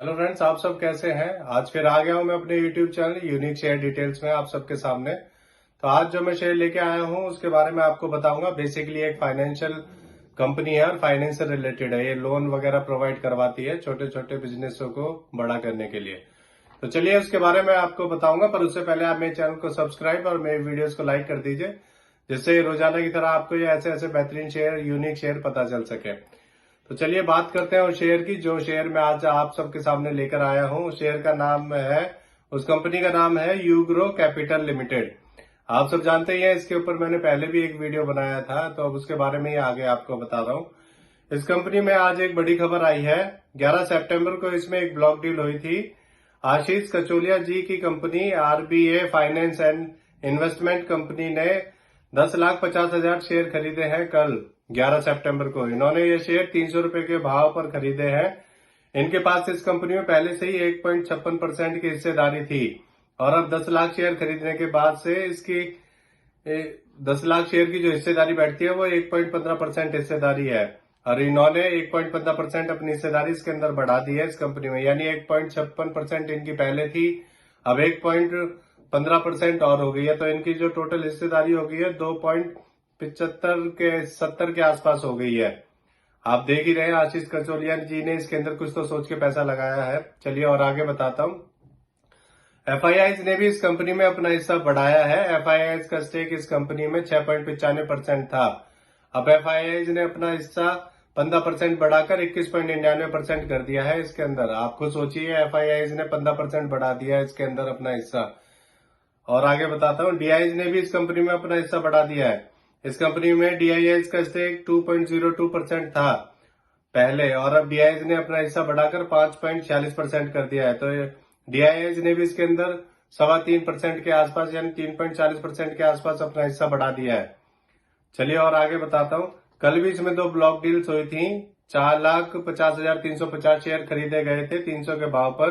Hello friends, आप सब कैसे हैं। आज फिर आ गया हूं मैं अपने YouTube channel unique share details में आप सबके सामने। तो आज जो मैं शेयर लेके आया हूं उसके बारे में आपको बताऊंगा। बेसिकली एक फाइनेंशियल कंपनी है और फाइनेंस से रिलेटेड है। ये लोन वगैरह प्रोवाइड करवाती है छोटे छोटे बिजनेसों को बड़ा करने के लिए। तो चलिए उसके बारे में आपको बताऊंगा, पर उससे पहले आप मेरे चैनल को सब्सक्राइब और मेरे वीडियोज को लाइक कर दीजिए, जिससे रोजाना की तरह आपको ये ऐसे ऐसे बेहतरीन शेयर, यूनिक शेयर पता चल सके। तो चलिए बात करते हैं उस शेयर की। जो शेयर मैं आज आप सबके सामने लेकर आया हूं, उस शेयर का नाम है, उस कंपनी का नाम है यूग्रो कैपिटल लिमिटेड। आप सब जानते ही हैं, इसके ऊपर मैंने पहले भी एक वीडियो बनाया था, तो अब उसके बारे में ही आगे आपको बता रहा हूं। इस कंपनी में आज एक बड़ी खबर आई है। 11 सितंबर को इसमें एक ब्लॉक डील हुई थी। आशीष कचोलिया जी की company RBA finance and investment company ने 10,50,000 शेयर खरीदे हैं। कल 11 सितंबर को इन्होंने ये शेयर 300 रुपए के भाव पर खरीदे हैं। इनके पास इस कंपनी में पहले से ही 1.56% की हिस्सेदारी थी और अब 10 लाख शेयर खरीदने के बाद से इसकी 10 लाख शेयर की जो हिस्सेदारी बैठती है वो 1.15% हिस्सेदारी है। और इन्होंने 1.15% अपनी हिस्सेदारी इसके अंदर बढ़ा दी है इस कंपनी में, यानी 1.56% इनकी पहले थी, अब 1.15% और हो गई है। तो इनकी जो टोटल हिस्सेदारी हो गई है 2.75 के आसपास हो गई है। आप देख ही रहे हैं, आशीष कचोलिया जी ने इसके अंदर कुछ तो सोच के पैसा लगाया है। चलिए और आगे बताता हूं। एफआईआईज ने भी इस कंपनी में अपना हिस्सा बढ़ाया है। एफआईआईज का स्टेक इस कंपनी में 6.95% था। अब एफआईआईज ने अपना हिस्सा 15% बढ़ाकर 21.99% कर दिया है इसके अंदर। आपको सोचिए, एफआईआईज ने 15% बढ़ा दिया है इसके अंदर अपना हिस्सा। और आगे बताता हूँ, डीआईएज ने भी इस कंपनी में अपना हिस्सा बढ़ा दिया है। इस कंपनी में डीआईएज का स्टेक 2.02% था पहले, और अब डीआईएज ने अपना हिस्सा बढ़ाकर 5.46% कर दिया है। तो डीआईएज ने भी इसके अंदर 3.25% के आसपास, यानी 3.40% के आसपास अपना हिस्सा बढ़ा दिया है। चलिए और आगे बताता हूँ। कल भी इसमें 2 ब्लॉक डील्स हुई थी। 4,50,350 शेयर खरीदे गए थे 300 के भाव पर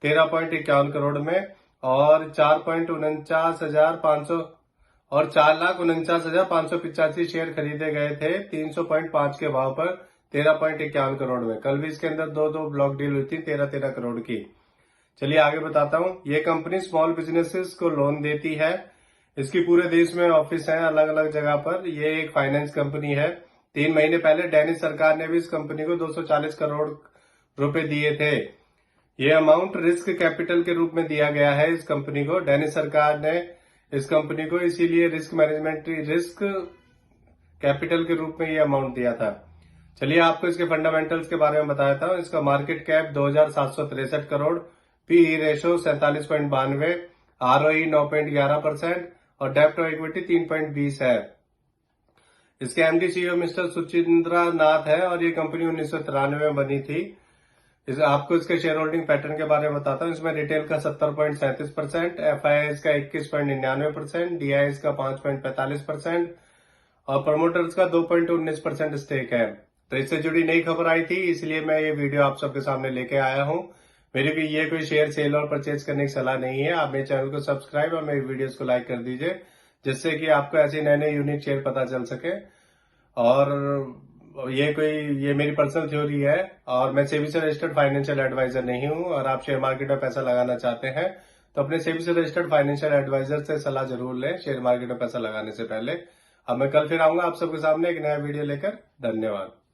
13.51 करोड़ में, और 4,49,585 शेयर खरीदे गए थे 300.5 के भाव पर 13.51 करोड़ में। कल भी इसके अंदर दो ब्लॉक डील हुई थी 13-13 करोड़ की। चलिए आगे बताता हूँ। ये कंपनी स्मॉल बिजनेसेस को लोन देती है। इसकी पूरे देश में ऑफिस है अलग अलग जगह पर। ये एक फाइनेंस कंपनी है। 3 महीने पहले डेनिश सरकार ने भी इस कंपनी को 240 करोड़ रुपए दिए थे। ये अमाउंट रिस्क कैपिटल के रूप में दिया गया है इस कंपनी को। डेनिश सरकार ने इस कंपनी को इसीलिए रिस्क कैपिटल के रूप में ये अमाउंट दिया था। चलिए आपको इसके फंडामेंटल्स के बारे में बताता हूँ। इसका market cap 2,763 crore, PE ratio 47.92, ROE 9.11% और डेप्ट टू इक्विटी 3.20 है। इसके MD CEO mister Suchindra Nath है और ये कंपनी 1993 में बनी थी। आपको इसके शेयर होल्डिंग पैटर्न के बारे में बताता हूँ। इसमें रिटेल का 70.37%, एफआईआईज का 21.99%, डीआईएज का 5.45% और प्रमोटर्स का 2.19% स्टेक है। तो इससे जुड़ी नई खबर आई थी, इसलिए मैं ये वीडियो आप सबके सामने लेके आया हूँ। मेरी भी ये कोई शेयर सेल और परचेज करने की सलाह नहीं है। आप मेरे चैनल को सब्सक्राइब और मेरी वीडियोस को लाइक कर दीजिए, जिससे कि आपको ऐसे नए नए यूनिक शेयर पता चल सके। और ये मेरी पर्सनल थ्योरी है और मैं सेबी से रजिस्टर्ड फाइनेंशियल एडवाइजर नहीं हूं। और आप शेयर मार्केट में पैसा लगाना चाहते हैं तो अपने सेबी से रजिस्टर्ड फाइनेंशियल एडवाइजर से सलाह जरूर लें शेयर मार्केट में पैसा लगाने से पहले। अब मैं कल फिर आऊंगा आप सबके सामने एक नया वीडियो लेकर। धन्यवाद।